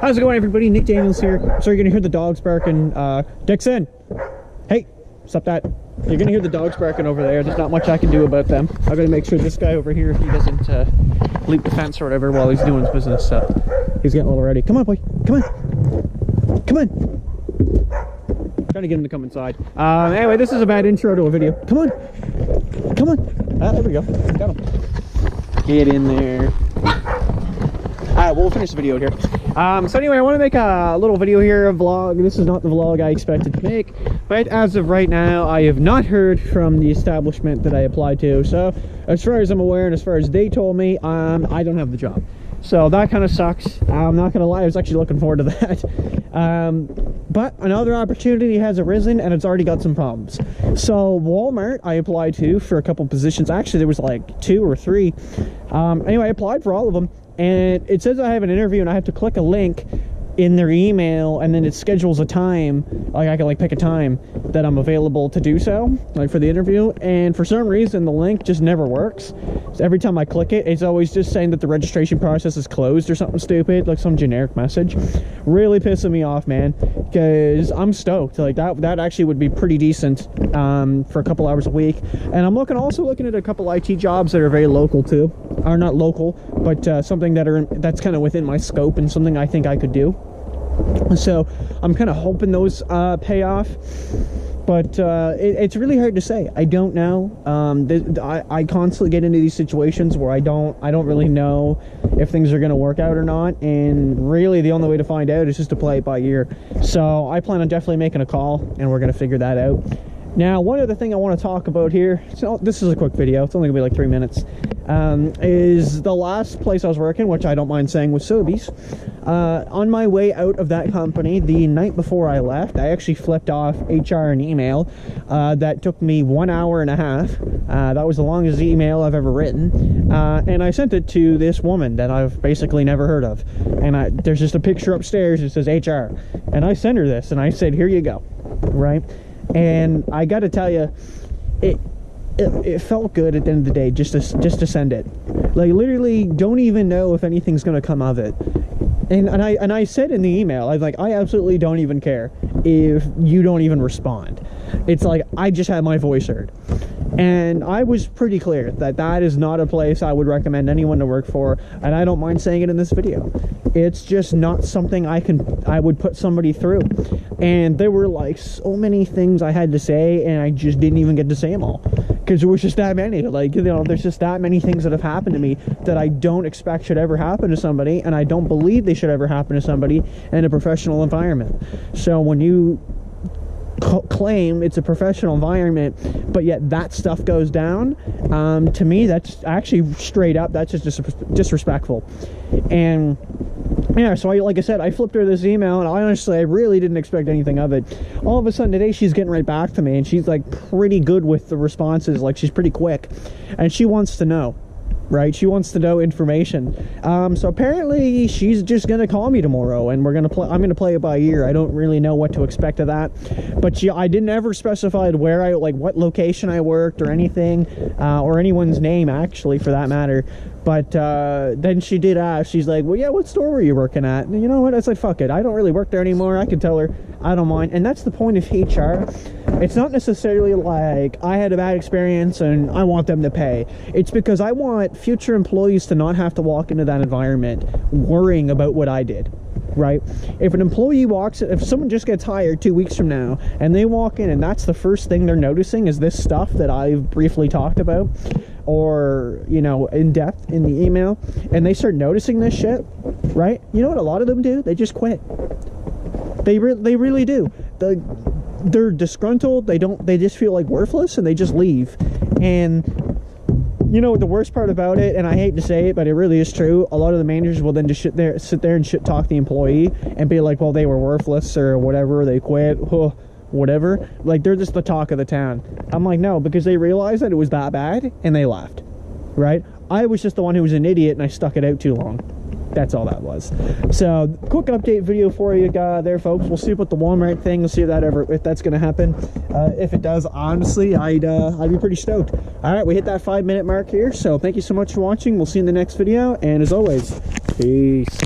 How's it going, everybody? Nick Daniels here. So you're gonna hear the dogs barking. Dixon, hey, stop that. You're gonna hear the dogs barking over there. There's not much I can do about them. I'm gonna make sure this guy over here, he doesn't leap the fence or whatever while he's doing his business. So he's getting a little ready. Come on, boy. Come on. Come on. Trying to get him to come inside. Anyway, this is a bad intro to a video. Come on. Come on. Ah, there we go. Got him. Get in there. Alright, we'll finish the video here. So anyway, I want to make a little video here, a vlog. This is not the vlog I expected to make, but as of right now, I have not heard from the establishment that I applied to. So as far as I'm aware, and as far as they told me, I don't have the job. So that kind of sucks. I'm not gonna lie, I was actually looking forward to that. But another opportunity has arisen, and it's already got some problems. So Walmart, I applied to for a couple positions. Actually, there was like 2 or 3. Anyway, I applied for all of them, and it says I have an interview, and I have to click a link in their email, and then it schedules a time. Like I can like pick a time that I'm available to do so, like for the interview. And for some reason, the link just never works. So every time I click it, it's always just saying that the registration process is closed or something stupid, like some generic message. Really pissing me off, man, because I'm stoked. Like that actually would be pretty decent for a couple hours a week. And I'm also looking at a couple IT jobs that are very local too, or not local, but something that's kind of within my scope and something I think I could do. So I'm kind of hoping those pay off, but it's really hard to say. I don't know. I constantly get into these situations where I don't really know if things are going to work out or not, and really the only way to find out is just to play it by ear. So I plan on definitely making a call, and we're going to figure that out. Now, one other thing I want to talk about here, so this is a quick video, it's only gonna be like 3 minutes, is the last place I was working, which I don't mind saying was Sobeys. On my way out of that company, the night before I left, I actually flipped off HR an email that took me 1 hour and a half. That was the longest email I've ever written, and I sent it to this woman that I've basically never heard of, and there's just a picture upstairs that says HR, and I sent her this, and I said, here you go, right? And I got to tell you, it felt good at the end of the day just to send it. Like, literally don't even know if anything's going to come of it. And I said in the email, I absolutely don't even care if you don't even respond. It's like, I just had my voice heard. And I was pretty clear that that is not a place I would recommend anyone to work for, and I don't mind saying it in this video. It's just not something I would put somebody through. And there were like so many things I had to say, and I just didn't even get to say them all, because there was just that many. Like, you know, there's just that many things that have happened to me that I don't expect should ever happen to somebody, and I don't believe they should ever happen to somebody in a professional environment. So when you claim it's a professional environment, but yet that stuff goes down, to me, that's actually straight up, that's just disrespectful. And yeah, so like I said, I flipped her this email, and I really didn't expect anything of it. All of a sudden today, she's getting right back to me, and she's like pretty good with the responses. Like, she's pretty quick, and she wants to know, right? She wants to know information. So apparently she's just gonna call me tomorrow, and I'm gonna play it by ear. I don't really know what to expect of that, but I didn't ever specify where what location I worked or anything, or anyone's name actually, for that matter. But then she did ask. She's like, well, yeah, what store were you working at? And you know what? I said, fuck it, I don't really work there anymore. I can tell her I don't mind. And that's the point of HR. It's not necessarily like I had a bad experience and I want them to pay. It's because I want future employees to not have to walk into that environment worrying about what I did, right? If an employee if someone just gets hired 2 weeks from now, and they walk in and that's the first thing they're noticing is this stuff that I've briefly talked about, or, you know, in depth in the email, and they start noticing this shit, right? You know what a lot of them do? They just quit. They really do. They're disgruntled. They just feel like worthless, and they just leave. And you know what the worst part about it, and I hate to say it, but it really is true, a lot of the managers will then just sit there and shit talk the employee and be like, well, they were worthless or whatever, they quit, whatever. Like, they're just the talk of the town. I'm like, no, because they realized that it was that bad and they left, right? I was just the one who was an idiot, and I stuck it out too long. That's all that was. So, quick update video for you there, folks. We'll see about the Walmart thing. We'll see if that's going to happen. If it does, honestly, I'd be pretty stoked. All right, we hit that 5-minute mark here. So, thank you so much for watching. We'll see you in the next video. And as always, peace.